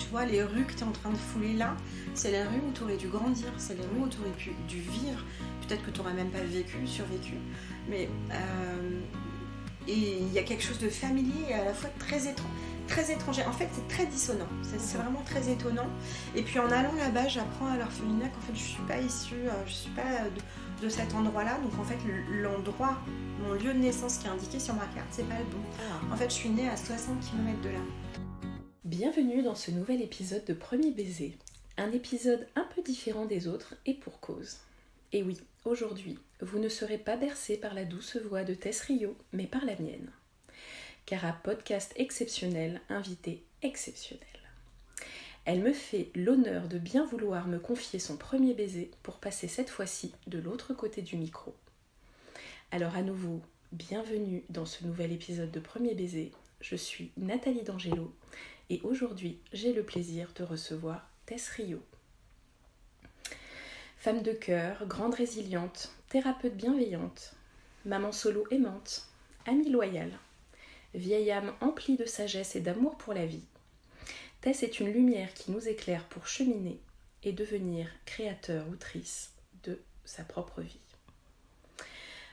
Tu vois, les rues que tu es en train de fouler là, c'est les rues où tu aurais dû grandir, c'est les rues où tu aurais dû vivre. Peut-être que tu n'aurais même pas survécu. Mais et il y a quelque chose de familier et à la fois très étranger. En fait, c'est très dissonant. C'est vraiment très étonnant. Et puis en allant là-bas, j'apprends à l'orphelinat qu'en fait, je suis pas issue, je suis pas de cet endroit-là. Donc en fait, l'endroit, mon lieu de naissance qui est indiqué sur ma carte, c'est pas le bon. En fait, je suis née à 60 km de là. Bienvenue dans ce nouvel épisode de Premier Baiser. Un épisode un peu différent des autres et pour cause. Et oui, aujourd'hui, vous ne serez pas bercés par la douce voix de Tess Rio, mais par la mienne. Car à podcast exceptionnel, invité exceptionnel. Elle me fait l'honneur de bien vouloir me confier son premier baiser pour passer cette fois-ci de l'autre côté du micro. Alors à nouveau, bienvenue dans ce nouvel épisode de Premier Baiser. Je suis Nathalie D'Angelo et aujourd'hui, j'ai le plaisir de recevoir Tess Rio. Femme de cœur, grande résiliente, thérapeute bienveillante, maman solo aimante, amie loyale, vieille âme emplie de sagesse et d'amour pour la vie. Tess est une lumière qui nous éclaire pour cheminer et devenir créateur-autrice de sa propre vie.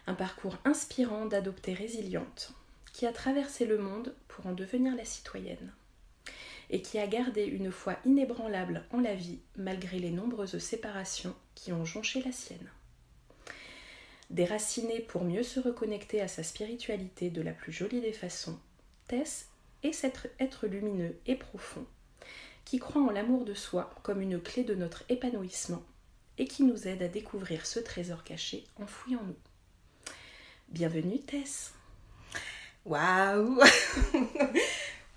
Un parcours inspirant d'adoptée résiliente qui a traversé le monde pour en devenir la citoyenne et qui a gardé une foi inébranlable en la vie malgré les nombreuses séparations qui ont jonché la sienne. Déracinée pour mieux se reconnecter à sa spiritualité de la plus jolie des façons, Tess est cet être lumineux et profond qui croit en l'amour de soi comme une clé de notre épanouissement et qui nous aide à découvrir ce trésor caché enfoui en nous. Bienvenue Tess. Waouh.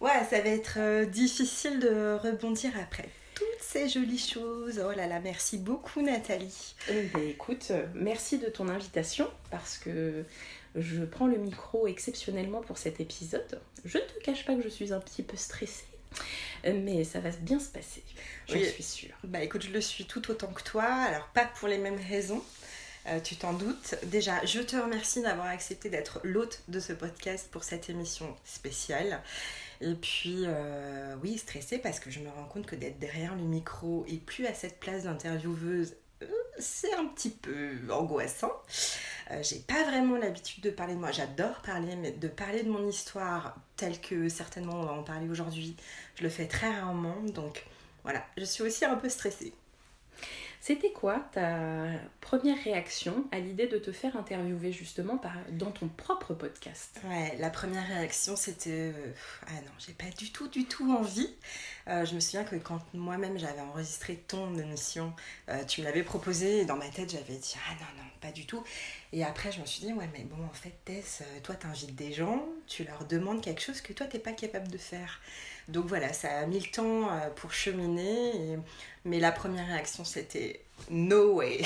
Ouais, ça va être difficile de rebondir après toutes ces jolies choses. Oh là là, merci beaucoup Nathalie. Écoute, merci de ton invitation parce que je prends le micro exceptionnellement pour cet épisode. Je ne te cache pas que je suis un petit peu stressée, mais ça va bien se passer, j'en suis sûre. Bah écoute, je le suis tout autant que toi, alors pas pour les mêmes raisons. Tu t'en doutes. Déjà, je te remercie d'avoir accepté d'être l'hôte de ce podcast pour cette émission spéciale. Et puis, oui, stressée parce que je me rends compte que d'être derrière le micro et plus à cette place d'intervieweuse, c'est un petit peu angoissant. J'ai pas vraiment l'habitude de parler de moi. J'adore parler, mais de parler de mon histoire telle que certainement on va en parler aujourd'hui, je le fais très rarement. Donc voilà, je suis aussi un peu stressée. C'était quoi ta première réaction à l'idée de te faire interviewer justement dans ton propre podcast ? Ouais, la première réaction c'était ah non, j'ai pas du tout envie. Je me souviens que quand moi-même j'avais enregistré ton émission, tu me l'avais proposé et dans ma tête j'avais dit ah non, pas du tout. Et après je me suis dit ouais mais bon en fait Tess, toi t'invites des gens, tu leur demandes quelque chose que toi t'es pas capable de faire. Donc voilà, ça a mis le temps pour cheminer, mais la première réaction c'était no way.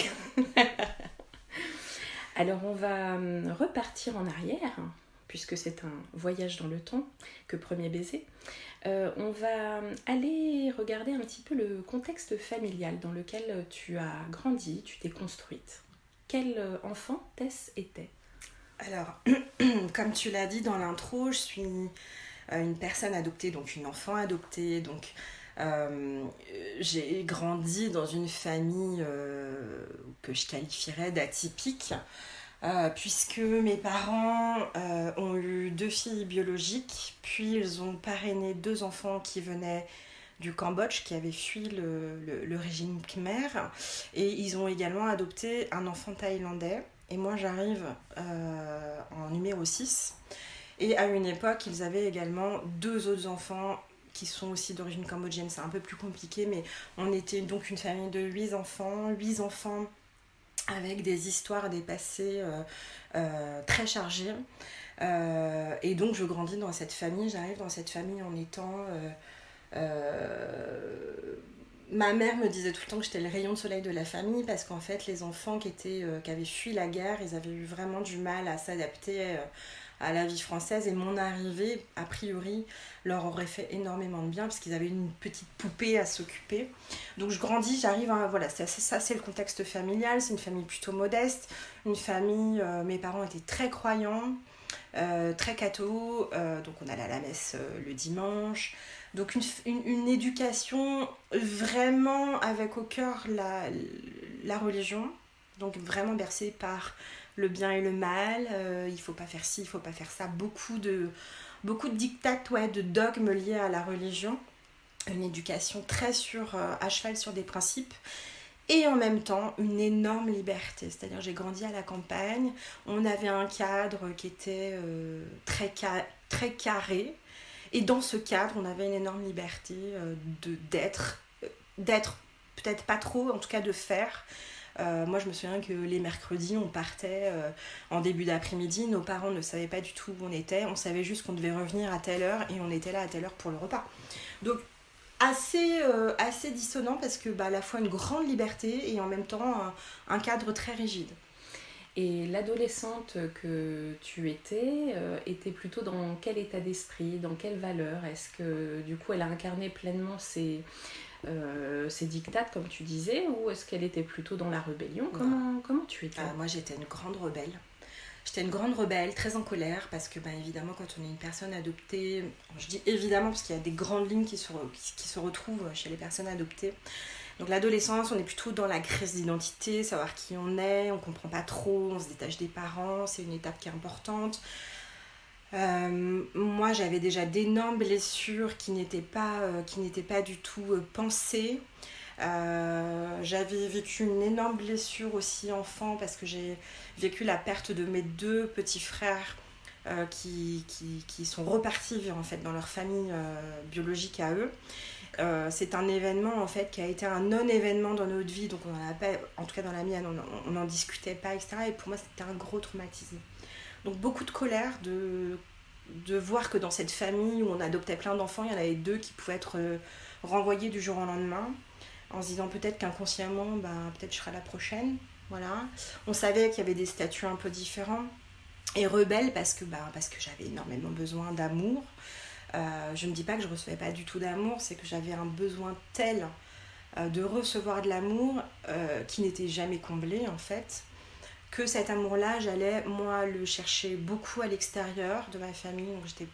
Alors on va repartir en arrière, puisque c'est un voyage dans le temps que Premier Baiser. On va aller regarder un petit peu le contexte familial dans lequel tu as grandi, tu t'es construite. Quel enfant Tess était ? Alors, comme tu l'as dit dans l'intro, je suis une personne adoptée, donc une enfant adoptée, donc j'ai grandi dans une famille que je qualifierais d'atypique, puisque mes parents ont eu 2 filles biologiques, puis ils ont parrainé 2 enfants qui venaient du Cambodge, qui avaient fui le régime khmer, et ils ont également adopté un enfant thaïlandais, et moi j'arrive en numéro 6. Et à une époque, ils avaient également 2 autres enfants qui sont aussi d'origine cambodgienne. C'est un peu plus compliqué, mais on était donc une famille de 8 enfants avec des histoires, des passés très chargés. Et donc je grandis dans cette famille, j'arrive dans cette famille en étant... ma mère me disait tout le temps que j'étais le rayon de soleil de la famille parce qu'en fait les enfants qui avaient fui la guerre, ils avaient eu vraiment du mal à s'adapter à la vie française et mon arrivée, a priori, leur aurait fait énormément de bien parce qu'ils avaient une petite poupée à s'occuper. Donc je grandis, j'arrive à... Voilà, ça c'est le contexte familial, c'est une famille plutôt modeste, une famille... mes parents étaient très croyants. très catho, donc on allait à la messe le dimanche. Donc une éducation vraiment avec au cœur la religion, donc vraiment bercée par le bien et le mal, il faut pas faire ci, il faut pas faire ça, beaucoup de dictates, ouais, de dogmes liés à la religion, une éducation très à cheval sur des principes. Et en même temps, une énorme liberté. C'est-à-dire, j'ai grandi à la campagne, on avait un cadre qui était très carré. Et dans ce cadre, on avait une énorme liberté d'être, peut-être pas trop, en tout cas de faire. Moi, je me souviens que les mercredis, on partait en début d'après-midi. Nos parents ne savaient pas du tout où on était. On savait juste qu'on devait revenir à telle heure et on était là à telle heure pour le repas. Donc, assez dissonant parce que à la fois une grande liberté et en même temps un cadre très rigide. Et l'adolescente que tu était plutôt dans quel état d'esprit, dans quelle valeur? Est-ce que du coup elle a incarné pleinement ses dictates comme tu disais, ou est-ce qu'elle était plutôt dans la rébellion? Comment tu étais? Moi j'étais une grande rebelle. J'étais une grande rebelle, très en colère, parce que évidemment quand on est une personne adoptée, je dis évidemment parce qu'il y a des grandes lignes qui se retrouvent chez les personnes adoptées. Donc l'adolescence, on est plutôt dans la crise d'identité, savoir qui on est, on comprend pas trop, on se détache des parents, c'est une étape qui est importante. Moi j'avais déjà d'énormes blessures qui n'étaient pas du tout pensées. J'avais vécu une énorme blessure aussi enfant parce que j'ai vécu la perte de mes 2 petits frères qui sont repartis vivre en fait dans leur famille biologique à eux. C'est un événement en fait qui a été un non-événement dans notre vie, donc on en a pas, en tout cas dans la mienne, on n'en discutait pas, etc. Et pour moi c'était un gros traumatisme. Donc beaucoup de colère de voir que dans cette famille où on adoptait plein d'enfants, il y en avait 2 qui pouvaient être renvoyés du jour au lendemain, en se disant peut-être qu'inconsciemment, peut-être je serai la prochaine. Voilà. On savait qu'il y avait des statuts un peu différents. Et rebelle parce que j'avais énormément besoin d'amour. Je ne dis pas que je ne recevais pas du tout d'amour, c'est que j'avais un besoin tel de recevoir de l'amour qui n'était jamais comblé en fait, que cet amour-là, j'allais moi le chercher beaucoup à l'extérieur de ma famille. Donc j'étais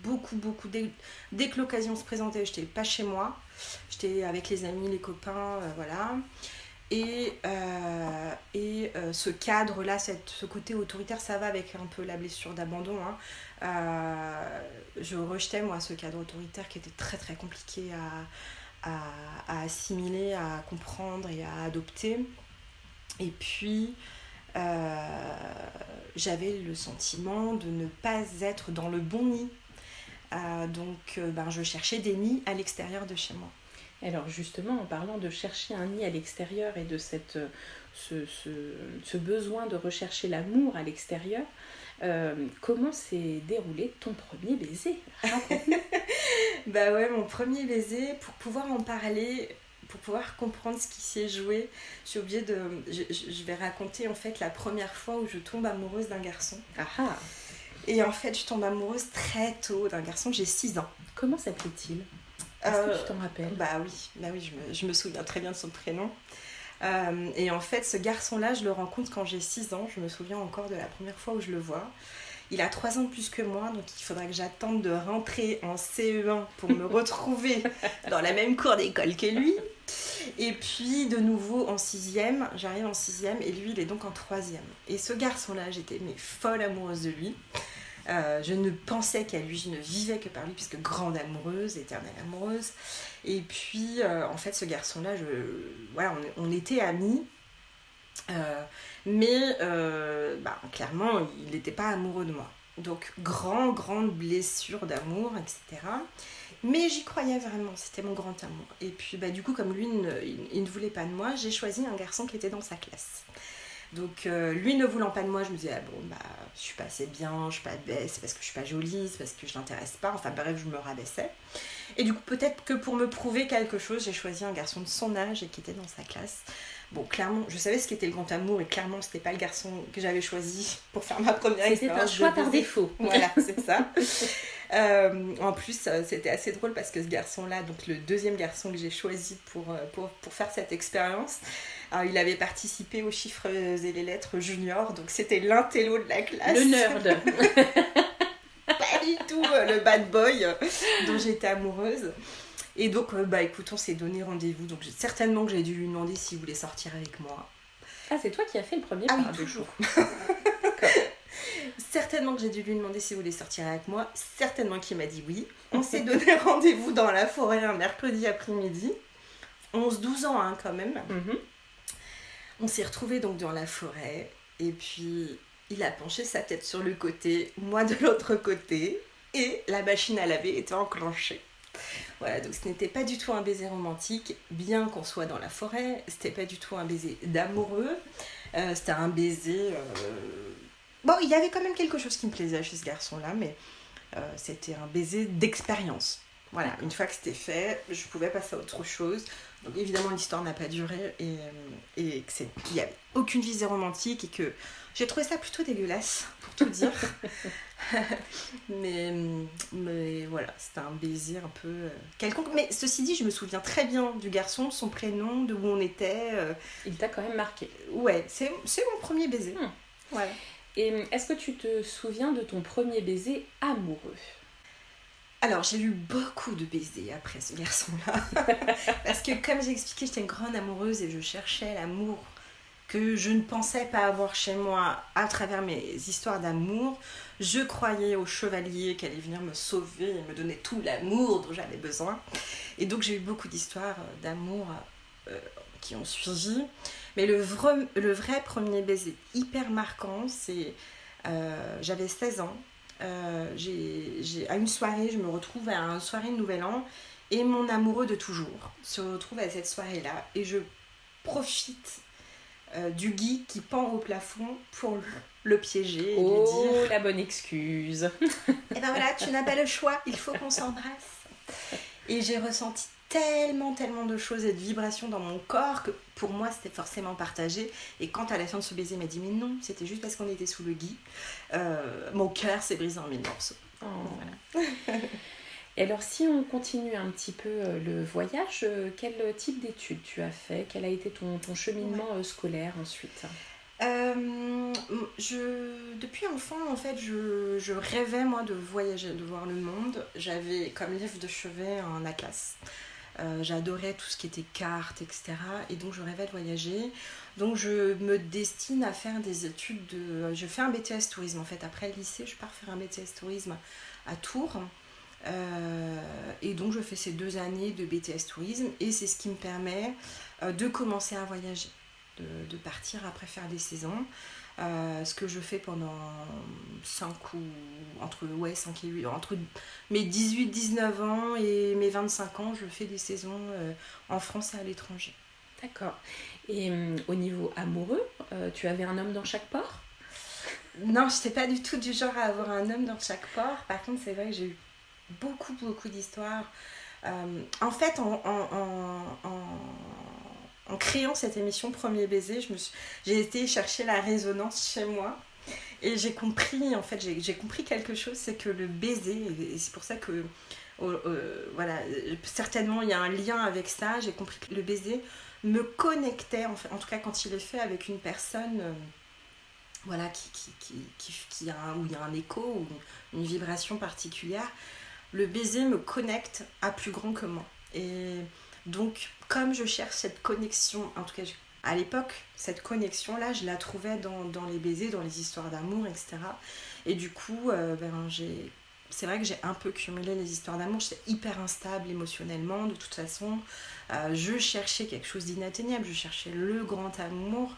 beaucoup, dès que l'occasion se présentait, j'étais pas chez moi, j'étais avec les amis, les copains, voilà. Et ce cadre-là, ce côté autoritaire, ça va avec un peu la blessure d'abandon, hein. Je rejetais moi ce cadre autoritaire qui était très très compliqué à assimiler, à comprendre et à adopter. Et puis j'avais le sentiment de ne pas être dans le bon nid. Donc je cherchais des nids à l'extérieur de chez moi. Alors justement, en parlant de chercher un nid à l'extérieur et de ce besoin de rechercher l'amour à l'extérieur, comment s'est déroulé ton premier baiser? Raconte-nous. Mon premier baiser, pour pouvoir en parler, pour pouvoir comprendre ce qui s'est joué, je vais raconter en fait la première fois où je tombe amoureuse d'un garçon. Ah. Et en fait, je tombe amoureuse très tôt d'un garçon, j'ai 6 ans. Comment s'appelait-il? Est-ce que tu t'en rappelles? Oui, je me souviens très bien de son prénom. Et en fait, ce garçon-là, je le rencontre quand j'ai 6 ans. Je me souviens encore de la première fois où je le vois. Il a 3 ans de plus que moi, donc il faudra que j'attende de rentrer en CE1 pour me retrouver dans la même cour d'école que lui. Et puis, de nouveau, en 6e, j'arrive en 6e et lui, il est donc en 3e. Et ce garçon-là, j'étais folle amoureuse de lui. Je ne pensais qu'à lui, je ne vivais que par lui, puisque grande amoureuse, éternelle amoureuse. Et puis, en fait, ce garçon-là, on était amis, mais clairement, il n'était pas amoureux de moi. Donc, grande blessure d'amour, etc. Mais j'y croyais vraiment, c'était mon grand amour. Et puis, du coup, comme lui, il ne voulait pas de moi, j'ai choisi un garçon qui était dans sa classe. Donc lui ne voulant pas de moi, je me disais je suis pas assez bien, je suis pas belle, c'est parce que je suis pas jolie, c'est parce que je l'intéresse pas, enfin bref, je me rabaissais. Et du coup, peut-être que pour me prouver quelque chose, j'ai choisi un garçon de son âge et qui était dans sa classe. Bon, clairement, je savais ce qu'était le grand amour et clairement, c'était pas le garçon que j'avais choisi pour faire ma première expérience. C'était un choix par défaut. Voilà, c'est ça. En plus, c'était assez drôle parce que ce garçon-là, donc le deuxième garçon que j'ai choisi pour faire cette expérience, il avait participé aux chiffres et les lettres junior, donc c'était l'intello de la classe. Le nerd. Pas du tout le bad boy dont j'étais amoureuse. Et donc, écoute, on s'est donné rendez-vous. Donc, certainement que j'ai dû lui demander s'il voulait sortir avec moi. Ah, c'est toi qui as fait le premier pas. pas. Ah oui, toujours. Certainement que j'ai dû lui demander s'il voulait sortir avec moi. Certainement qu'il m'a dit oui. On s'est donné rendez-vous dans la forêt un mercredi après-midi. 11-12 ans, hein, quand même. Mm-hmm. On s'est retrouvés donc dans la forêt. Et puis, il a penché sa tête sur le côté, moi de l'autre côté. Et la machine à laver était enclenchée. Voilà, donc ce n'était pas du tout un baiser romantique, bien qu'on soit dans la forêt, c'était pas du tout un baiser d'amoureux, c'était un baiser... Bon, il y avait quand même quelque chose qui me plaisait chez ce garçon-là, mais c'était un baiser d'expérience. Voilà, une fois que c'était fait, je pouvais passer à autre chose. Donc évidemment, l'histoire n'a pas duré et qu'il n'y avait aucune visée romantique et que j'ai trouvé ça plutôt dégueulasse, pour tout dire. mais voilà, c'était un baiser un peu quelconque. Mais ceci dit, je me souviens très bien du garçon, de son prénom, de où on était. Il t'a quand même marqué. Ouais, c'est mon premier baiser. Voilà. Et est-ce que tu te souviens de ton premier baiser amoureux ? Alors, j'ai eu beaucoup de baisers après ce garçon-là. Parce que, comme j'ai expliqué, j'étais une grande amoureuse et je cherchais l'amour que je ne pensais pas avoir chez moi à travers mes histoires d'amour. Je croyais au chevalier qui allait venir me sauver et me donner tout l'amour dont j'avais besoin. Et donc, j'ai eu beaucoup d'histoires d'amour qui ont suivi. Mais le vrai premier baiser hyper marquant, c'est... j'avais 16 ans. À une soirée, je me retrouve à une soirée de Nouvel An et mon amoureux de toujours se retrouve à cette soirée-là et je profite du gui qui pend au plafond pour le piéger et lui dire... la bonne excuse. Et ben voilà, tu n'as pas le choix, il faut qu'on s'embrasse. Et j'ai ressenti tellement de choses et de vibrations dans mon corps que pour moi c'était forcément partagé. Et quand à la fin de ce baiser il m'a dit mais non, c'était juste parce qu'on était sous le gui, mon cœur s'est brisé en 1000 morceaux. Oh. Voilà. Et alors si on continue un petit peu le voyage, quel type d'études tu as fait ? Quel a été ton cheminement scolaire ensuite ? Depuis enfant, en fait, je rêvais, moi, de voyager, de voir le monde. J'avais comme livre de chevet un atlas. J'adorais tout ce qui était cartes, etc. Et donc, je rêvais de voyager. Donc, je me destine à faire des études de... Je fais un BTS tourisme, en fait. Après le lycée, je pars faire un BTS tourisme à Tours. Et donc, je fais ces 2 années de BTS tourisme. Et c'est ce qui me permet de commencer à voyager. De partir après faire des saisons, ce que je fais pendant 5 et 8 entre mes 18-19 ans et mes 25 ans, je fais des saisons en France et à l'étranger. D'accord. Et au niveau amoureux, tu avais un homme dans chaque port ? Non, je n'étais pas du tout du genre à avoir un homme dans chaque port. Par contre, c'est vrai que j'ai eu beaucoup d'histoires. En fait, en créant cette émission Premier Baiser, j'ai été chercher la résonance chez moi et j'ai compris quelque chose, c'est que le baiser, et c'est pour ça que voilà, certainement il y a un lien avec ça, j'ai compris que le baiser me connectait, en tout cas quand il est fait avec une personne voilà, où il y a un écho ou une vibration particulière, le baiser me connecte à plus grand que moi. Et donc, comme je cherche cette connexion, en tout cas à l'époque, cette connexion-là, je la trouvais dans les baisers, dans les histoires d'amour, etc. Et du coup, c'est vrai que j'ai un peu cumulé les histoires d'amour. J'étais hyper instable émotionnellement, de toute façon. Je cherchais quelque chose d'inatteignable, je cherchais le grand amour.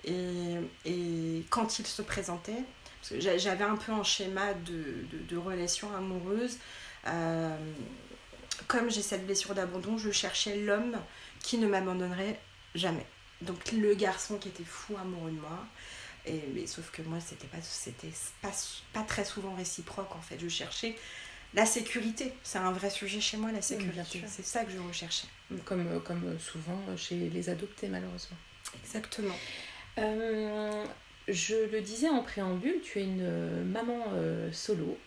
Et quand il se présentait, parce que j'avais un peu un schéma de relation amoureuse, comme j'ai cette blessure d'abandon, je cherchais l'homme qui ne m'abandonnerait jamais. Donc le garçon qui était fou amoureux de moi. Mais sauf que moi, c'était pas très souvent réciproque en fait. Je cherchais la sécurité, c'est un vrai sujet chez moi, la Bien sécurité. sûr. C'est ça que je recherchais. Comme souvent chez les adoptés, malheureusement. Exactement. Je le disais en préambule, tu es une maman solo.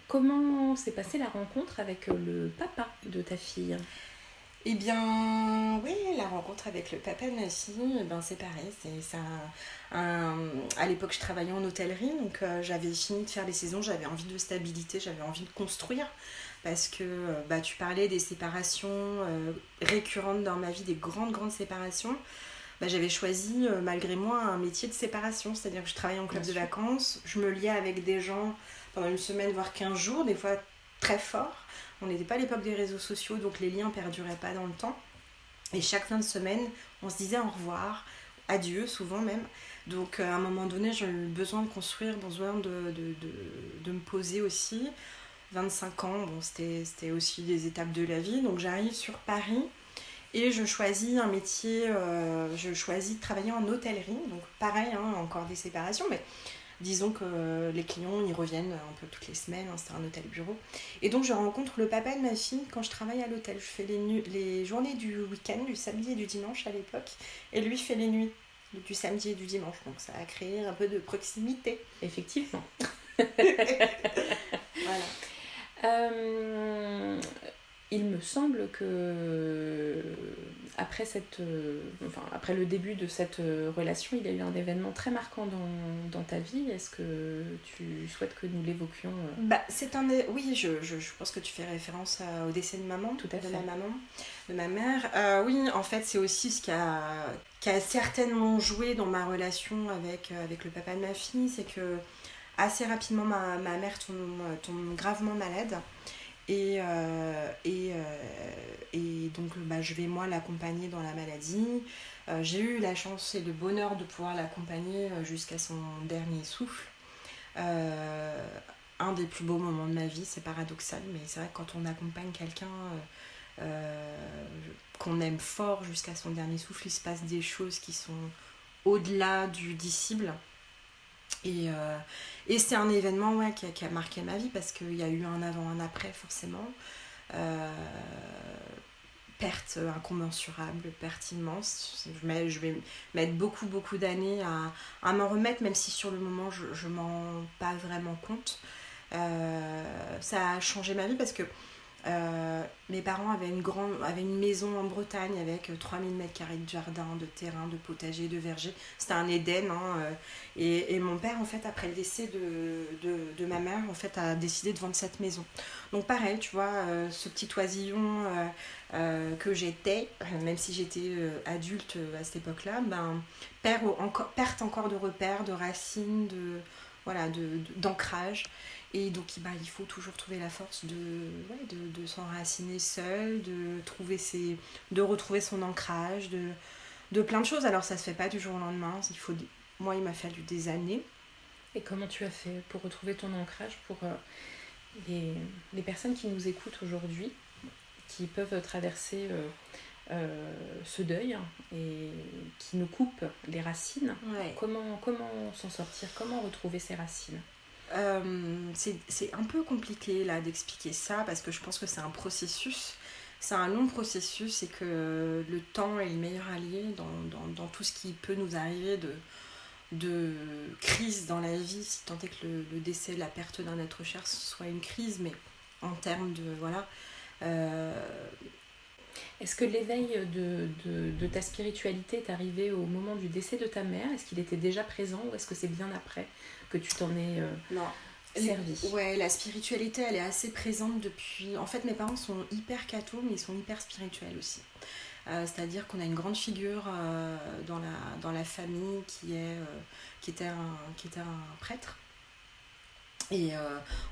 Comment s'est passée la rencontre avec le papa de ta fille ? Eh bien, oui, la rencontre avec le papa de ma fille, c'est pareil. À l'époque, je travaillais en hôtellerie, donc j'avais fini de faire les saisons, j'avais envie de stabilité, j'avais envie de construire. Parce que tu parlais des séparations récurrentes dans ma vie, des grandes séparations. J'avais choisi, malgré moi, un métier de séparation. C'est-à-dire que je travaillais en club de vacances, je me liais avec des gens pendant une semaine, voire 15 jours, des fois très forts. On n'était pas à l'époque des réseaux sociaux, donc les liens ne perduraient pas dans le temps. Et chaque fin de semaine, on se disait au revoir, adieu, souvent même. Donc à un moment donné, j'ai eu besoin de construire, besoin de me poser aussi. 25 ans, c'était aussi des étapes de la vie. Donc j'arrive sur Paris et je choisis un métier, je choisis de travailler en hôtellerie. Donc pareil, encore des séparations, mais disons que les clients y reviennent un peu toutes les semaines, c'est un hôtel bureau. Et donc je rencontre le papa de ma fille quand je travaille à l'hôtel. Je fais les journées du week-end, du samedi et du dimanche à l'époque, et lui fait les nuits du samedi et du dimanche. Donc ça a créé un peu de proximité. Effectivement. Voilà. Il me semble que après le début de cette relation, il y a eu un événement très marquant dans ta vie. Est-ce que tu souhaites que nous l'évoquions ? Oui, je pense que tu fais référence au décès de maman, Tout à fait. Ma maman, de ma mère. Oui, en fait, c'est aussi ce qui a certainement joué dans ma relation avec le papa de ma fille, c'est que assez rapidement, ma mère tombe gravement malade. Et donc je vais moi l'accompagner dans la maladie. J'ai eu la chance et le bonheur de pouvoir l'accompagner jusqu'à son dernier souffle. Un des plus beaux moments de ma vie, c'est paradoxal, mais c'est vrai que quand on accompagne quelqu'un qu'on aime fort jusqu'à son dernier souffle, il se passe des choses qui sont au-delà du dissible. Et c'est un événement qui a marqué ma vie parce qu'il y a eu un avant, un après forcément. Perte incommensurable, perte immense. Je vais mettre beaucoup d'années à m'en remettre, même si sur le moment je m'en rends pas vraiment compte. Ça a changé ma vie parce que mes parents avaient une maison en Bretagne avec 3000 m² de jardin, de terrain, de potager, de verger. C'était un Éden. Et mon père, en fait, après le décès de ma mère, en fait, a décidé de vendre cette maison. Donc pareil, tu vois, ce petit oisillon que j'étais, même si j'étais adulte à cette époque-là, perte encore de repères, de racines, d'ancrage. Et donc il faut toujours trouver la force de s'enraciner seul, de retrouver son ancrage, de plein de choses. Alors ça se fait pas du jour au lendemain, moi il m'a fallu des années. Et comment tu as fait pour retrouver ton ancrage pour les personnes qui nous écoutent aujourd'hui, qui peuvent traverser ce deuil et qui nous coupent les racines. Ouais. Comment s'en sortir ? Comment retrouver ces racines ? C'est un peu compliqué là d'expliquer ça parce que je pense que c'est un processus, c'est un long processus et que le temps est le meilleur allié dans tout ce qui peut nous arriver de crise dans la vie, si tant est que le décès, la perte d'un être cher soit une crise, mais en termes de Est-ce que l'éveil de ta spiritualité est arrivé au moment du décès de ta mère ? Est-ce qu'il était déjà présent ou est-ce que c'est bien après que tu t'en es servi ? Ouais, la spiritualité, elle est assez présente depuis... En fait, mes parents sont hyper cathos, mais ils sont hyper spirituels aussi. C'est-à-dire qu'on a une grande figure dans la famille qui était un prêtre. Et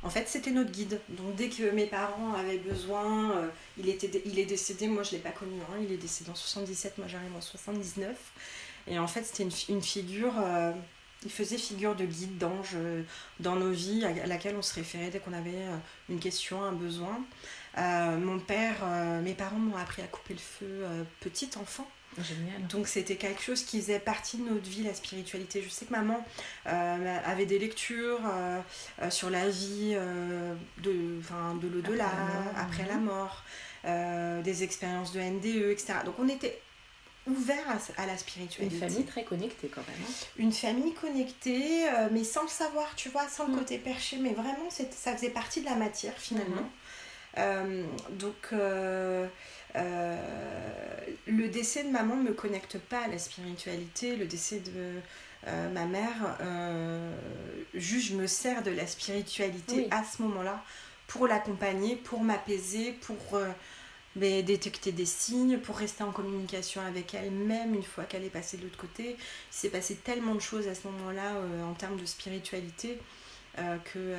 en fait c'était notre guide, donc dès que mes parents avaient besoin, il est décédé, moi je l'ai pas connu, il est décédé en 77, moi j'arrive en 79, et en fait c'était une figure, il faisait figure de guide, d'ange dans nos vies, à laquelle on se référait dès qu'on avait une question, un besoin. Mes parents m'ont appris à couper le feu petit enfant. Génial. Donc c'était quelque chose qui faisait partie de notre vie, la spiritualité. Je sais que maman avait des lectures sur la vie de l'au-delà, après la mort, des expériences de NDE, etc. Donc on était ouvert à la spiritualité. Une famille très connectée quand même. Une famille connectée, mais sans le savoir, tu vois, sans le côté perché, mais vraiment ça faisait partie de la matière finalement. Le décès de maman ne me connecte pas à la spiritualité. Le décès de ma mère, juste je me sers de la spiritualité à ce moment-là pour l'accompagner, pour m'apaiser, pour détecter des signes, pour rester en communication avec elle, même une fois qu'elle est passée de l'autre côté. Il s'est passé tellement de choses à ce moment-là en termes de spiritualité que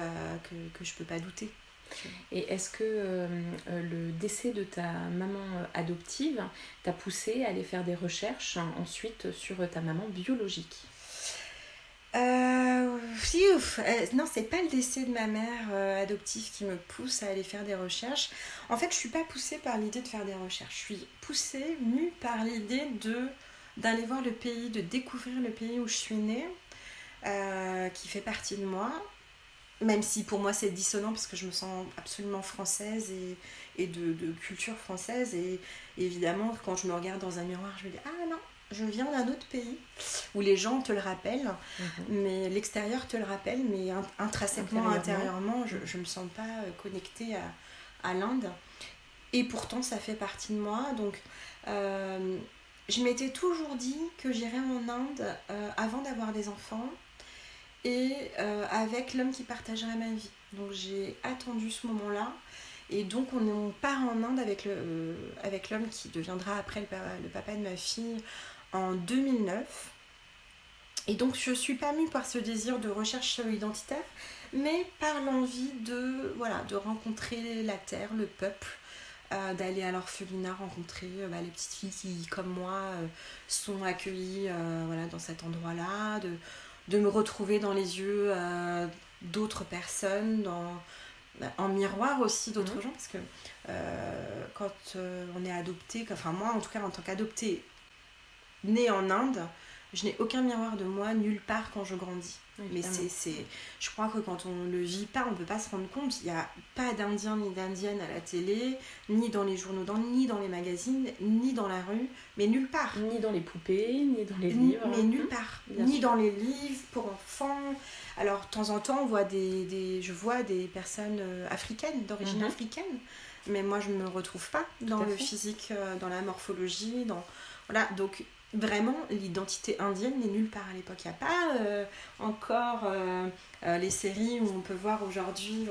je peux pas douter. Et est-ce que le décès de ta maman adoptive t'a poussé à aller faire des recherches ensuite sur ta maman biologique ? Non, c'est pas le décès de ma mère adoptive qui me pousse à aller faire des recherches. En fait, je suis pas poussée par l'idée de faire des recherches. Je suis poussée, mue par l'idée d'aller voir le pays, de découvrir le pays où je suis née, qui fait partie de moi. Même si pour moi c'est dissonant parce que je me sens absolument française et de culture française. Et évidemment, quand je me regarde dans un miroir, je me dis « Ah non, je viens d'un autre pays où les gens te le rappellent, mais l'extérieur te le rappelle, mais intrinsèquement, intérieurement, je me sens pas connectée à l'Inde. Et pourtant, ça fait partie de moi. Donc, je m'étais toujours dit que j'irais en Inde avant d'avoir des enfants et avec l'homme qui partagerait ma vie. Donc, j'ai attendu ce moment-là. Et donc, on part en Inde avec l'homme qui deviendra après le papa de ma fille en 2009. Et donc je ne suis pas mue par ce désir de recherche identitaire, mais par l'envie de rencontrer la terre, le peuple, d'aller à l'orphelinat, rencontrer les petites filles qui, comme moi, sont accueillies dans cet endroit-là, de me retrouver dans les yeux d'autres personnes, en miroir aussi d'autres gens, parce que quand on est adopté, enfin moi en tout cas en tant qu'adoptée, née en Inde, je n'ai aucun miroir de moi nulle part quand je grandis. Mais je crois que quand on ne le vit pas, on ne peut pas se rendre compte. Il n'y a pas d'Indien ni d'Indienne à la télé, ni dans les journaux, ni dans les magazines, ni dans la rue, mais nulle part. Ni dans les poupées, ni dans les livres. Mais nulle part. Ni dans les livres pour enfants. Alors, de temps en temps, je vois des personnes africaines, d'origine africaine, mais moi, je ne me retrouve pas dans le physique, dans la morphologie, Voilà, donc... Vraiment, l'identité indienne n'est nulle part à l'époque. Il n'y a pas encore les séries où on peut voir aujourd'hui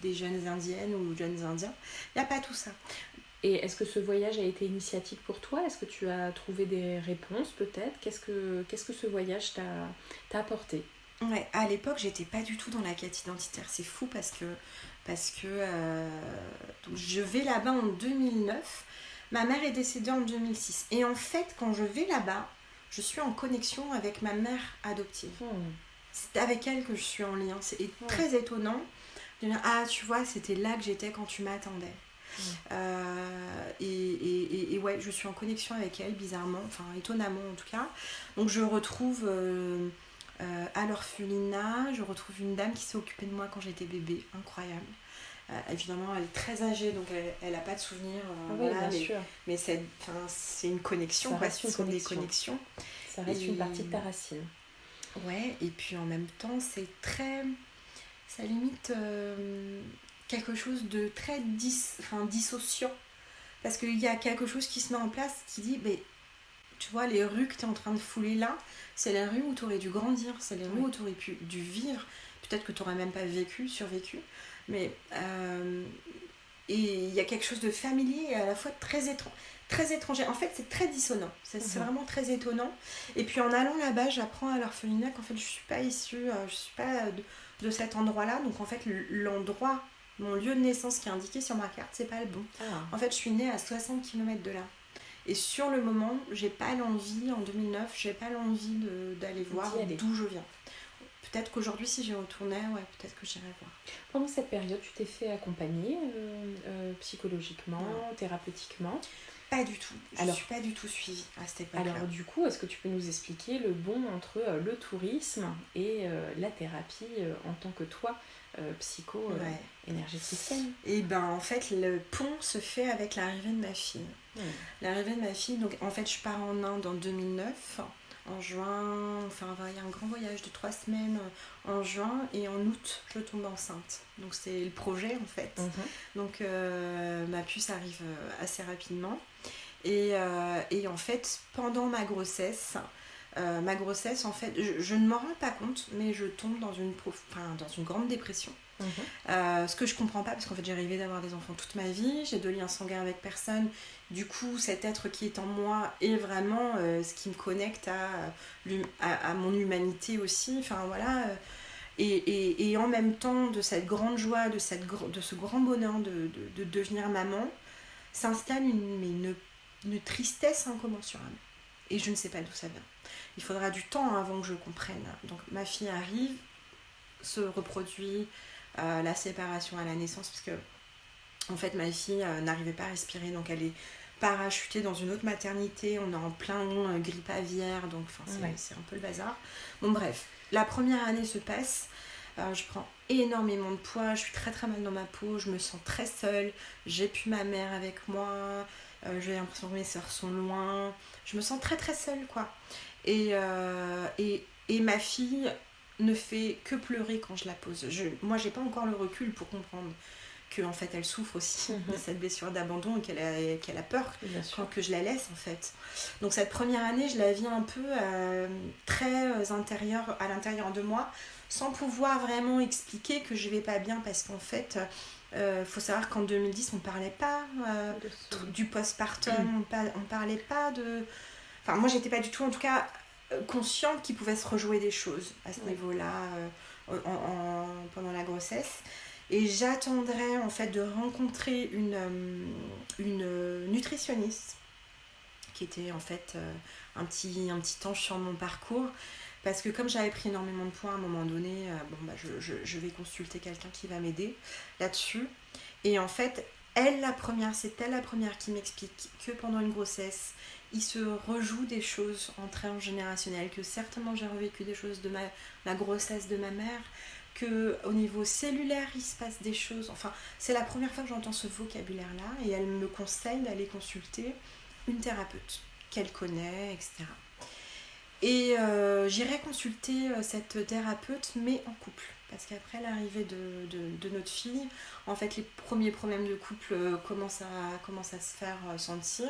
des jeunes indiennes ou jeunes indiens. Il n'y a pas tout ça. Et est-ce que ce voyage a été initiatique pour toi ? Est-ce que tu as trouvé des réponses peut-être ? Qu'est-ce que ce voyage t'a apporté ? Ouais, à l'époque, j'étais pas du tout dans la quête identitaire. C'est fou parce que donc je vais là-bas en 2009. Ma mère est décédée en 2006. Et en fait, quand je vais là-bas, je suis en connexion avec ma mère adoptive. C'est avec elle que je suis en lien. C'est très étonnant de dire « Ah, tu vois, c'était là que j'étais quand tu m'attendais. » Et ouais, je suis en connexion avec elle, bizarrement. Enfin, étonnamment en tout cas. Donc, je retrouve... à l'orphelinat, je retrouve une dame qui s'est occupée de moi quand j'étais bébé. Incroyable. Évidemment, elle est très âgée, donc elle n'a pas de souvenirs. Mais c'est une connexion, ce sont des connexions. Ça reste une partie de ta racine. Ouais, et puis en même temps, c'est très... Ça limite quelque chose de très dissociant. Parce qu'il y a quelque chose qui se met en place qui dit... Tu vois, les rues que tu es en train de fouler là, c'est les rues où tu aurais dû grandir, c'est les rues où tu aurais dû vivre. Peut-être que tu n'aurais même pas survécu. Mais et il y a quelque chose de familier et à la fois très étranger. En fait, c'est très dissonant. C'est vraiment très étonnant. Et puis en allant là-bas, j'apprends à l'orphelinat qu'en fait, je suis pas issue, je suis pas de cet endroit-là. Donc en fait, l'endroit, mon lieu de naissance qui est indiqué sur ma carte, c'est pas le bon. En fait, je suis née à 60 km de là. Et sur le moment, j'ai pas l'envie, en 2009, j'ai pas l'envie d'aller voir d'où je viens. peut-être qu'aujourd'hui, si j'y retournais, ouais, peut-être que j'irais voir. Pendant cette période, tu t'es fait accompagner psychologiquement, thérapeutiquement? Pas du tout. Je ne suis pas du tout suivie à cette époque-là. Alors du coup, est-ce que tu peux nous expliquer le bond entre le tourisme et la thérapie en tant que toi, énergéticienne? Et ben en fait, le pont se fait avec l'arrivée de ma fille. L'arrivée de ma fille, donc en fait, je pars en Inde en 2009. En juin, enfin, il y a un grand voyage de 3 semaines en juin, et en août, je tombe enceinte. Donc c'est le projet en fait. Donc ma puce arrive assez rapidement. Et en fait, pendant ma grossesse, en fait, je ne m'en rends pas compte, mais je tombe dans une grande dépression. Ce que je comprends pas, parce qu'en fait j'ai rêvé d'avoir des enfants toute ma vie, j'ai de liens sanguins avec personne, du coup cet être qui est en moi est vraiment ce qui me connecte à mon humanité aussi, enfin voilà, et en même temps de cette grande joie, de ce grand bonheur de devenir maman, s'installe une tristesse incommensurable, et je ne sais pas d'où ça vient. Il faudra du temps avant que je comprenne. Donc ma fille arrive, se reproduit, la séparation à la naissance, parce que en fait ma fille n'arrivait pas à respirer, donc elle est parachutée dans une autre maternité, on est en plein grippe aviaire, donc c'est un peu le bazar. Bon bref, la première année se passe, je prends énormément de poids, je suis très très mal dans ma peau, je me sens très seule, j'ai plus ma mère avec moi, j'ai l'impression que mes soeurs sont loin, je me sens très très seule quoi. Et ma fille ne fait que pleurer quand je la pose. Moi, j'ai pas encore le recul pour comprendre qu'en fait, elle souffre aussi de cette blessure d'abandon, et qu'elle a peur que je la laisse, en fait. Donc, cette première année, je la vis un peu très à l'intérieur de moi, sans pouvoir vraiment expliquer que je vais pas bien, parce qu'en fait, faut savoir qu'en 2010, on parlait pas du postpartum, on parlait pas de... Enfin, moi, j'étais pas du tout, en tout cas, consciente qu'il pouvait se rejouer des choses à ce niveau-là pendant la grossesse. Et j'attendrais en fait de rencontrer une nutritionniste qui était en fait un petit ange sur mon parcours, parce que comme j'avais pris énormément de poids à un moment donné, je vais consulter quelqu'un qui va m'aider là-dessus. Et en fait, c'est elle la première qui m'explique que pendant une grossesse, il se rejoue des choses en transgénérationnel, que certainement j'ai revécu des choses de la grossesse de ma mère, qu'au niveau cellulaire il se passe des choses, enfin c'est la première fois que j'entends ce vocabulaire là, et elle me conseille d'aller consulter une thérapeute qu'elle connaît, etc. Et j'irai consulter cette thérapeute, mais en couple, parce qu'après l'arrivée de notre fille, en fait les premiers problèmes de couple commencent à se faire sentir.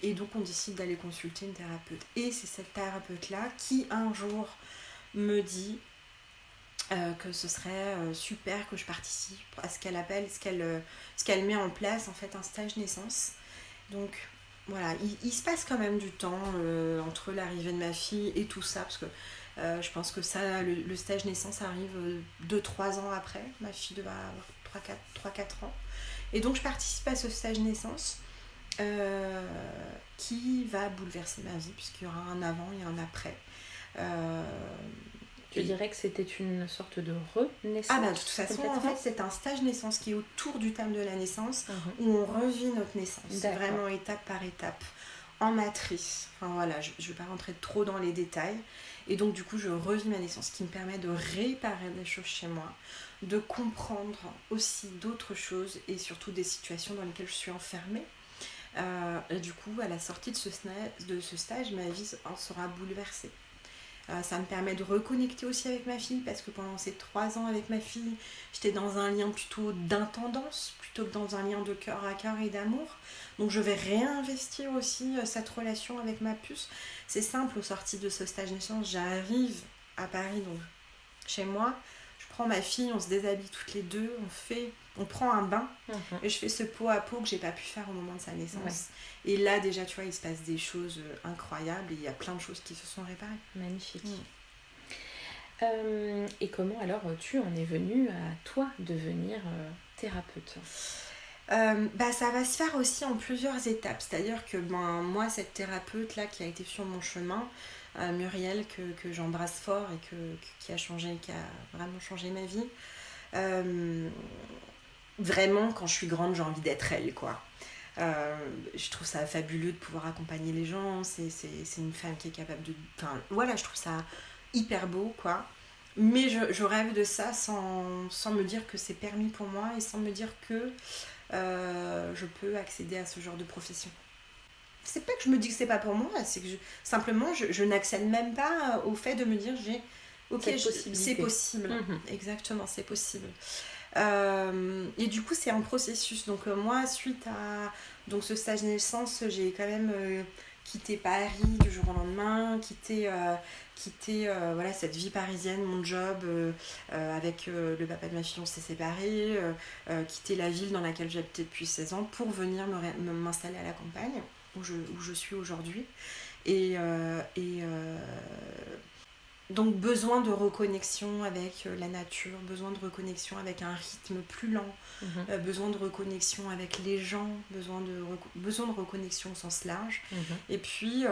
Et donc on décide d'aller consulter une thérapeute, et c'est cette thérapeute là qui un jour me dit que ce serait super que je participe à ce qu'elle appelle, ce qu'elle met en place en fait, un stage naissance. Donc voilà, il se passe quand même du temps entre l'arrivée de ma fille et tout ça, parce que je pense que ça, le stage naissance arrive 2-3 ans après, ma fille doit avoir 3-4 ans, et donc je participe à ce stage naissance qui va bouleverser ma vie, puisqu'il y aura un avant et un après. Tu dirais que c'était une sorte de renaissance? Ah bah de toute façon, en fait, c'est un stage naissance qui est autour du thème de la naissance, où on revit notre naissance, vraiment étape par étape, en matrice. Enfin voilà, je ne vais pas rentrer trop dans les détails. Et donc du coup, je revis ma naissance, qui me permet de réparer des choses chez moi, de comprendre aussi d'autres choses, et surtout des situations dans lesquelles je suis enfermée. Et du coup, à la sortie de ce stage, ma vie en sera bouleversée. Ça me permet de reconnecter aussi avec ma fille, parce que pendant ces 3 ans avec ma fille, j'étais dans un lien plutôt d'intendance, plutôt que dans un lien de cœur à cœur et d'amour. Donc je vais réinvestir aussi cette relation avec ma puce. C'est simple, au sorti de ce stage naissance, j'arrive à Paris, donc chez moi, je prends ma fille, on se déshabille toutes les deux, on prend un bain, et je fais ce pot à pot que j'ai pas pu faire au moment de sa naissance. Et là déjà, tu vois, il se passe des choses incroyables, et il y a plein de choses qui se sont réparées. Magnifique. Et comment alors tu en es venue à toi devenir thérapeute? Ça va se faire aussi en plusieurs étapes. C'est-à-dire que moi, cette thérapeute là qui a été sur mon chemin, Muriel, que j'embrasse fort et qui a vraiment changé ma vie. Vraiment, quand je suis grande, j'ai envie d'être elle, quoi. Je trouve ça fabuleux de pouvoir accompagner les gens. C'est une femme qui est capable de... Enfin, voilà, je trouve ça hyper beau, quoi. Mais je rêve de ça sans me dire que c'est permis pour moi et sans me dire que je peux accéder à ce genre de profession. C'est pas que je me dis que c'est pas pour moi, c'est que simplement je n'accède même pas au fait de me dire c'est possible. Exactement, c'est possible. Et du coup c'est un processus. Donc moi, suite à ce stage naissance, j'ai quand même quitté Paris du jour au lendemain, quitté voilà, cette vie parisienne, mon job avec le papa de ma fille, on s'est séparés, quitté la ville dans laquelle j'habitais depuis 16 ans pour venir m'installer à la campagne où je suis aujourd'hui. Donc besoin de reconnexion avec la nature, besoin de reconnexion avec un rythme plus lent, besoin de reconnexion avec les gens, besoin de reconnexion au sens large. Et puis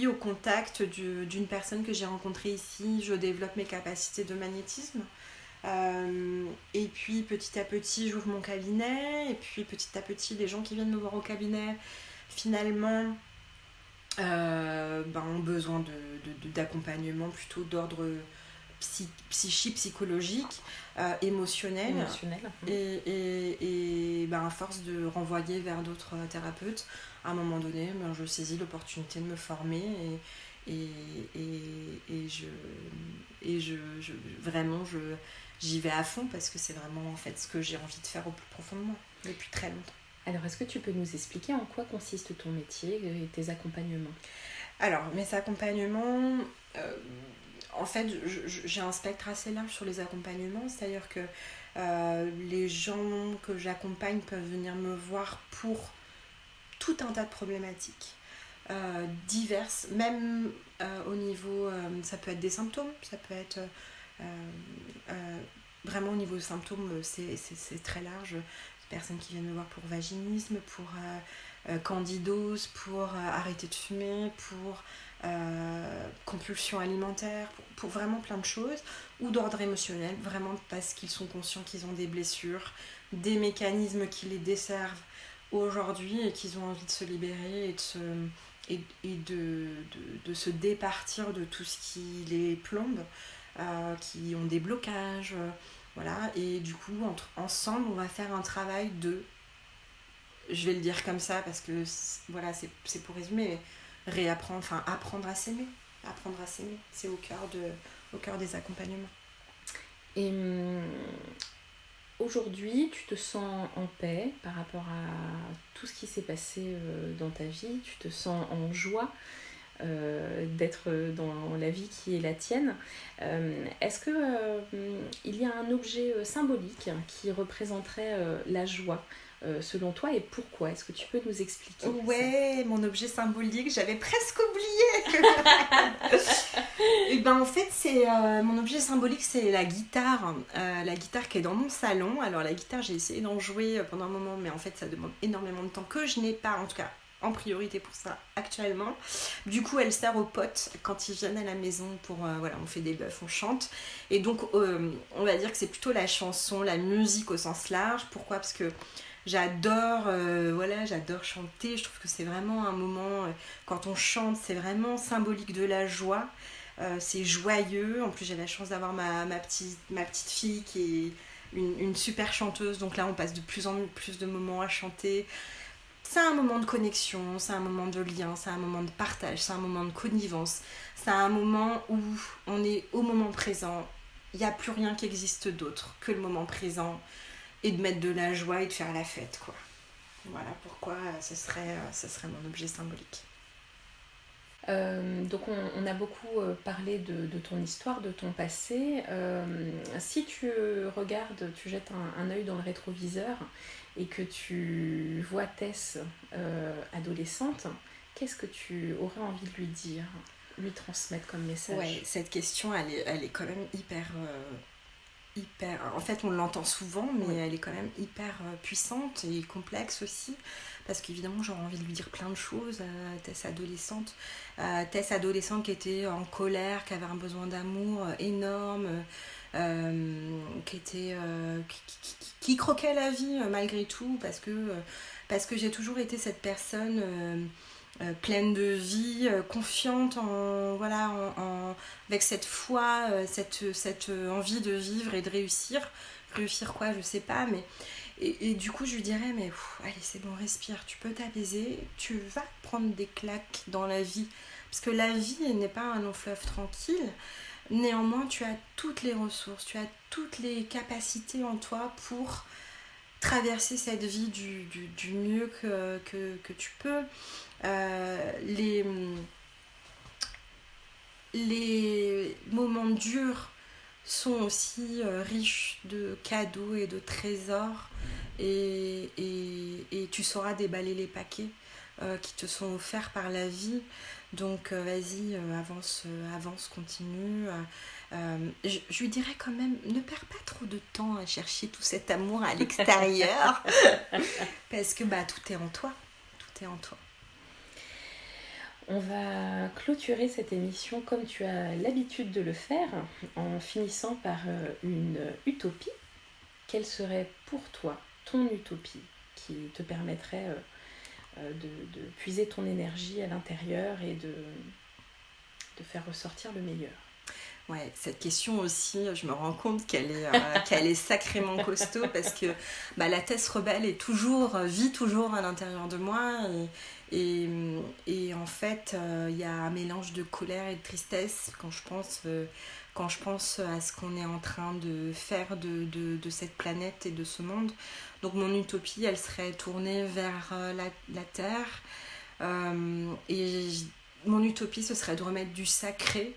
au contact d'une personne que j'ai rencontrée ici, je développe mes capacités de magnétisme. Et puis petit à petit j'ouvre mon cabinet, et puis petit à petit les gens qui viennent me voir au cabinet finalement ont besoin d'accompagnement plutôt d'ordre psychique, psychologique, émotionnel. Et à force de renvoyer vers d'autres thérapeutes, à un moment donné, je saisis l'opportunité de me former j'y vais à fond parce que c'est vraiment en fait ce que j'ai envie de faire au plus profond de moi depuis très longtemps. Alors, est-ce que tu peux nous expliquer en quoi consiste ton métier et tes accompagnements ? Alors, mes accompagnements, en fait, j'ai un spectre assez large sur les accompagnements, c'est-à-dire que les gens que j'accompagne peuvent venir me voir pour tout un tas de problématiques diverses, même au niveau, ça peut être des symptômes, ça peut être vraiment au niveau des symptômes, c'est très large. Personnes qui viennent me voir pour vaginisme, pour candidose, pour arrêter de fumer, pour compulsion alimentaire, pour vraiment plein de choses, ou d'ordre émotionnel, vraiment parce qu'ils sont conscients qu'ils ont des blessures, des mécanismes qui les desservent aujourd'hui et qu'ils ont envie de se libérer et de se départir de tout ce qui les plombe, qui ont des blocages. Voilà, et du coup, ensemble, on va faire un travail je vais le dire comme ça parce que voilà, c'est pour résumer, apprendre à s'aimer. Apprendre à s'aimer, c'est au cœur des accompagnements. Et aujourd'hui, tu te sens en paix par rapport à tout ce qui s'est passé dans ta vie, tu te sens en joie d'être dans la vie qui est la tienne. Est-ce que il y a un objet symbolique qui représenterait la joie selon toi et pourquoi ? Est-ce que tu peux nous expliquer ? Ouais, mon objet symbolique, j'avais presque oublié. Et en fait, mon objet symbolique, c'est la guitare qui est dans mon salon. Alors la guitare, j'ai essayé d'en jouer pendant un moment, mais en fait, ça demande énormément de temps que je n'ai pas, en tout cas en priorité pour ça actuellement. Du coup, elle sert aux potes quand ils viennent à la maison pour on fait des bœufs, on chante. Et donc on va dire que c'est plutôt la chanson, la musique au sens large. Pourquoi ? Parce que j'adore chanter. Je trouve que c'est vraiment un moment, quand on chante, c'est vraiment symbolique de la joie. C'est joyeux. En plus, j'ai la chance d'avoir ma petite fille qui est une super chanteuse. Donc là, on passe de plus en plus de moments à chanter. C'est un moment de connexion, c'est un moment de lien, c'est un moment de partage, c'est un moment de connivence. C'est un moment où on est au moment présent. Il n'y a plus rien qui existe d'autre que le moment présent et de mettre de la joie et de faire la fête, quoi. Voilà pourquoi ce serait mon objet symbolique. Donc on a beaucoup parlé de ton histoire, de ton passé. Si tu regardes, tu jettes un œil dans le rétroviseur et que tu vois Tess adolescente, qu'est-ce que tu aurais envie de lui dire, lui transmettre comme message ? Ouais, cette question, elle est quand même hyper hyper... En fait, on l'entend souvent, mais elle est quand même hyper puissante et complexe aussi. Parce qu'évidemment, j'aurais envie de lui dire plein de choses à Tess adolescente. Tess adolescente qui était en colère, qui avait un besoin d'amour énorme, qui croquait la vie malgré tout, parce que j'ai toujours été cette personne pleine de vie, confiante avec cette foi, cette envie de vivre et de réussir. Réussir quoi, je sais pas, mais et du coup je lui dirais mais allez c'est bon, respire, tu peux t'apaiser, tu vas prendre des claques dans la vie, parce que la vie n'est pas un long fleuve tranquille. Néanmoins, tu as toutes les ressources, tu as toutes les capacités en toi pour traverser cette vie du mieux que tu peux. Les moments durs sont aussi riches de cadeaux et de trésors, et tu sauras déballer les paquets qui te sont offerts par la vie. Donc vas-y, avance, continue. Je lui dirais quand même, ne perds pas trop de temps à chercher tout cet amour à l'extérieur, parce que tout est en toi. Tout est en toi. On va clôturer cette émission comme tu as l'habitude de le faire, en finissant par une utopie. Quelle serait pour toi ton utopie qui te permettrait de puiser ton énergie à l'intérieur et de faire ressortir le meilleur? Ouais, cette question aussi, je me rends compte qu'elle est sacrément costaud, parce que la Tess rebelle vit toujours à l'intérieur de moi, et en fait il y a un mélange de colère et de tristesse quand je pense à ce qu'on est en train de faire de cette planète et de ce monde. Donc mon utopie, elle serait tournée vers la Terre, et mon utopie, ce serait de remettre du sacré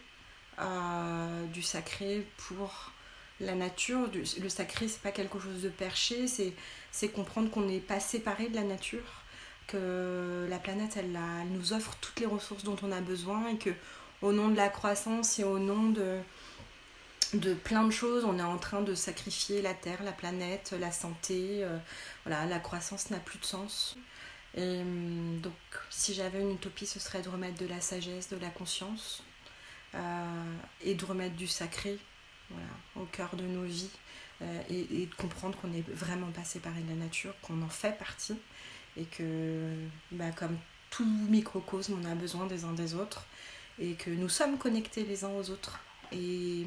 pour la nature. Le sacré, c'est pas quelque chose de perché, c'est comprendre qu'on n'est pas séparé de la nature, que la planète elle nous offre toutes les ressources dont on a besoin, et que au nom de la croissance et au nom de plein de choses, on est en train de sacrifier la terre, la planète, la santé. La croissance n'a plus de sens. Et donc si j'avais une utopie, ce serait de remettre de la sagesse, de la conscience, et de remettre du sacré au cœur de nos vies, et de comprendre qu'on n'est vraiment pas séparé de la nature, qu'on en fait partie, et que comme tout microcosme, on a besoin des uns des autres, et que nous sommes connectés les uns aux autres. Et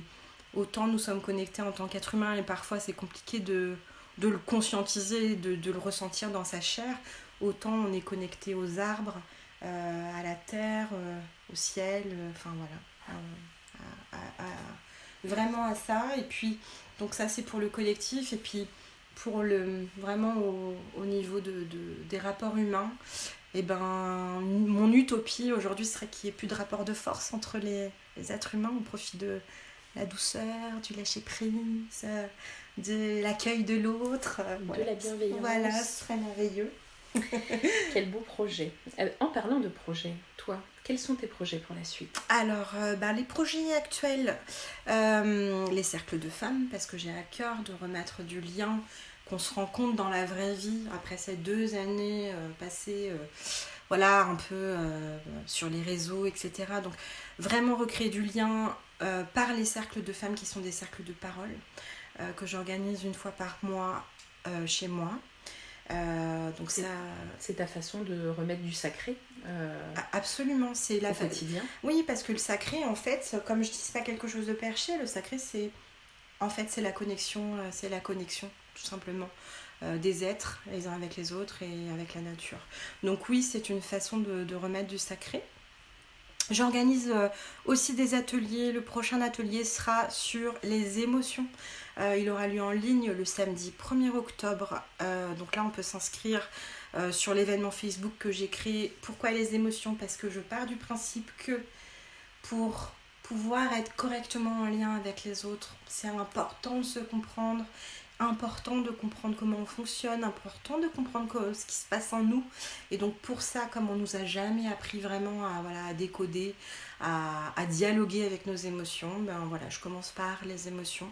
autant nous sommes connectés en tant qu'être humain, et parfois c'est compliqué de le conscientiser, de le ressentir dans sa chair, autant on est connecté aux arbres, à la terre, au ciel, vraiment à ça. Et puis donc ça c'est pour le collectif, et puis pour vraiment au niveau des rapports humains, mon utopie aujourd'hui serait qu'il n'y ait plus de rapport de force entre les êtres humains, au profit de la douceur, du lâcher prise, de l'accueil de l'autre, de la bienveillance. Voilà, ce serait merveilleux. Quel beau projet. En parlant de projet, toi, quels sont tes projets pour la suite? Alors, les projets actuels, les cercles de femmes, parce que j'ai à cœur de remettre du lien, qu'on se rend compte dans la vraie vie, après ces 2 années passées un peu sur les réseaux, etc. Donc, vraiment recréer du lien par les cercles de femmes, qui sont des cercles de parole, que j'organise une fois par mois chez moi. Donc c'est ta façon de remettre du sacré absolument, c'est au quotidien. Oui, parce que le sacré, en fait, comme je dis, c'est pas quelque chose de perché. Le sacré, c'est la connexion, tout simplement, des êtres les uns avec les autres et avec la nature. Donc oui, c'est une façon de remettre du sacré. J'organise aussi des ateliers. Le prochain atelier sera sur les émotions. Il aura lieu en ligne le samedi 1er octobre. Donc là, on peut s'inscrire sur l'événement Facebook que j'ai créé. Pourquoi les émotions ? Parce que je pars du principe que pour pouvoir être correctement en lien avec les autres, c'est important de se comprendre, important de comprendre comment on fonctionne, important de comprendre ce qui se passe en nous. Et donc pour ça, comme on nous a jamais appris vraiment à décoder, à dialoguer avec nos émotions, je commence par les émotions.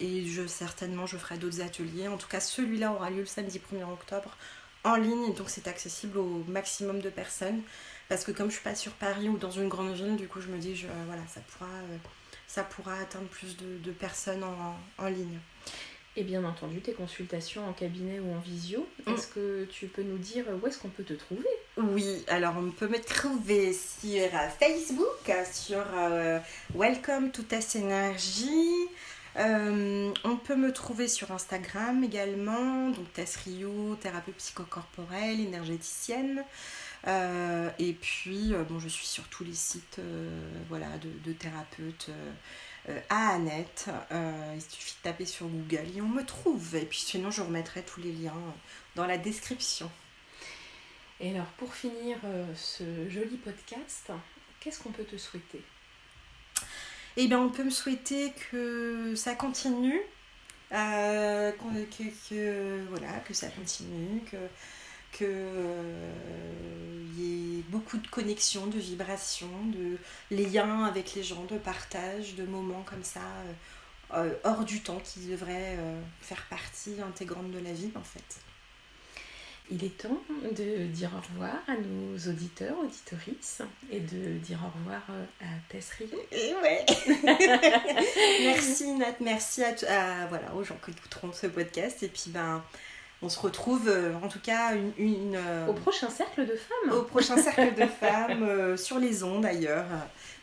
Et certainement, je ferai d'autres ateliers. En tout cas, celui-là aura lieu le samedi 1er octobre en ligne. Donc, c'est accessible au maximum de personnes. Parce que comme je ne suis pas sur Paris ou dans une grande ville, du coup, je me dis, voilà, ça pourra atteindre plus de personnes en ligne. Et bien entendu, tes consultations en cabinet ou en visio, est-ce que tu peux nous dire où est-ce qu'on peut te trouver ? Oui, alors on peut me trouver sur Facebook, sur Welcome to Tess Energy. On peut me trouver sur Instagram également, donc Tess Rio, thérapeute psychocorporelle, énergéticienne. Et puis, je suis sur tous les sites de thérapeutes. À Annette, il suffit de taper sur Google et on me trouve. Et puis sinon, je remettrai tous les liens dans la description. Et alors, pour finir ce joli podcast, qu'est-ce qu'on peut te souhaiter ? Eh bien, on peut me souhaiter que ça continue, que ça continue, qu'il y ait beaucoup de connexions, de vibrations, de liens avec les gens, de partage, de moments comme ça, hors du temps, qui devraient faire partie intégrante de la vie en fait. Il est temps de dire au revoir à nos auditeurs, auditrices, et de dire au revoir à Tess Rio. Et ouais. Merci Nat, merci aux gens qui écouteront ce podcast. Et puis on se retrouve en tout cas au prochain cercle de femmes. Au prochain cercle de femmes, sur les ondes d'ailleurs,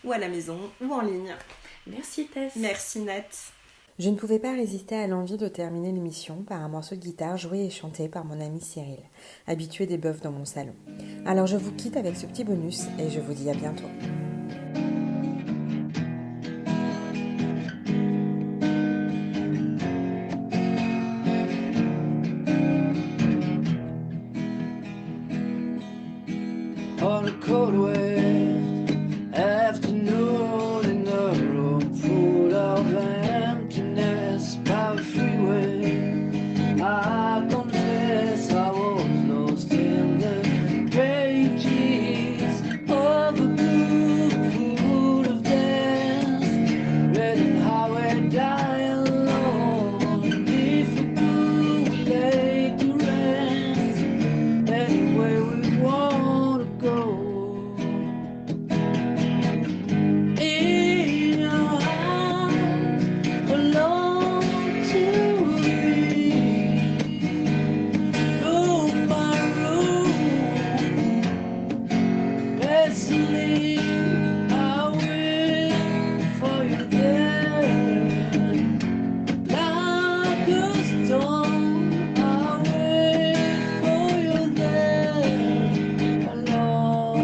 ou à la maison, ou en ligne. Merci Tess. Merci Nat. Je ne pouvais pas résister à l'envie de terminer l'émission par un morceau de guitare joué et chanté par mon ami Cyril, habitué des bœufs dans mon salon. Alors je vous quitte avec ce petit bonus et je vous dis à bientôt. On a cold wet afternoon in a room full of emptiness by the freeway, I confess I was lost in the pages of a book full of death, reading highway dying alone. If we could, we lay to rest anywhere we wanna go. In your arms, alone to be. Room by room, patiently I wait for you there. Like a storm, I wait for you there alone.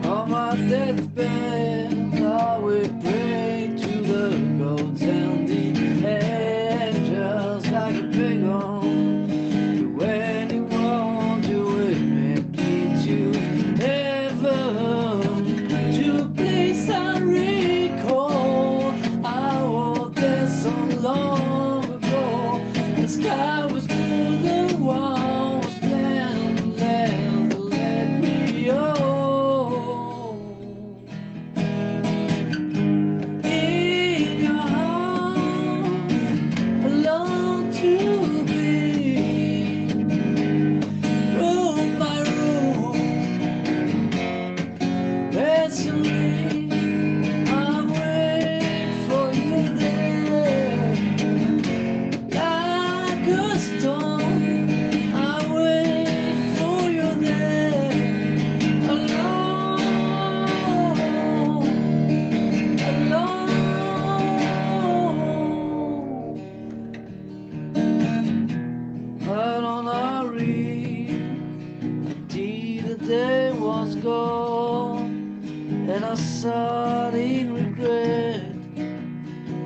On my deathbed, I will pray to the gods and the angels like a big on. Do anyone do it, make it to heaven, to a place I recall. I walked there so long ago. The sky was blue, the wall was bland, let me go. In your arms, alone to be. Room by room, patiently I wait for you there. Like a storm, I wait for you there alone. But on I read, till the day was gone, and I saw in regret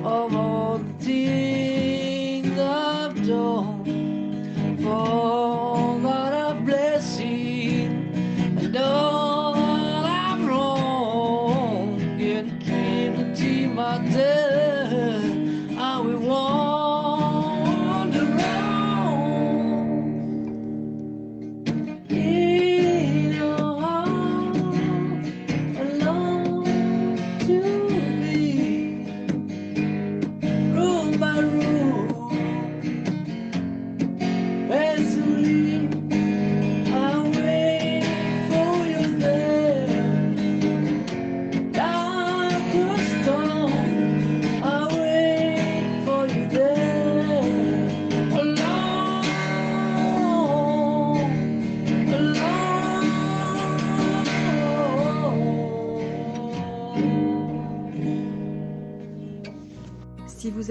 of all the things I've done, for all that I've blessing, and all I'm wrong, and keep the team I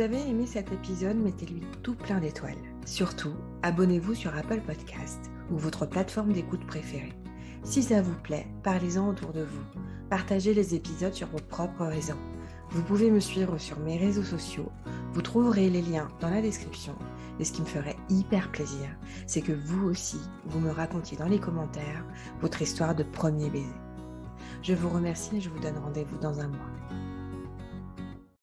avez aimé cet épisode, mettez-lui tout plein d'étoiles. Surtout, abonnez-vous sur Apple Podcast ou votre plateforme d'écoute préférée. Si ça vous plaît, parlez-en autour de vous. Partagez les épisodes sur vos propres réseaux. Vous pouvez me suivre sur mes réseaux sociaux. Vous trouverez les liens dans la description. Et ce qui me ferait hyper plaisir, c'est que vous aussi, vous me racontiez dans les commentaires votre histoire de premier baiser. Je vous remercie et je vous donne rendez-vous dans un mois.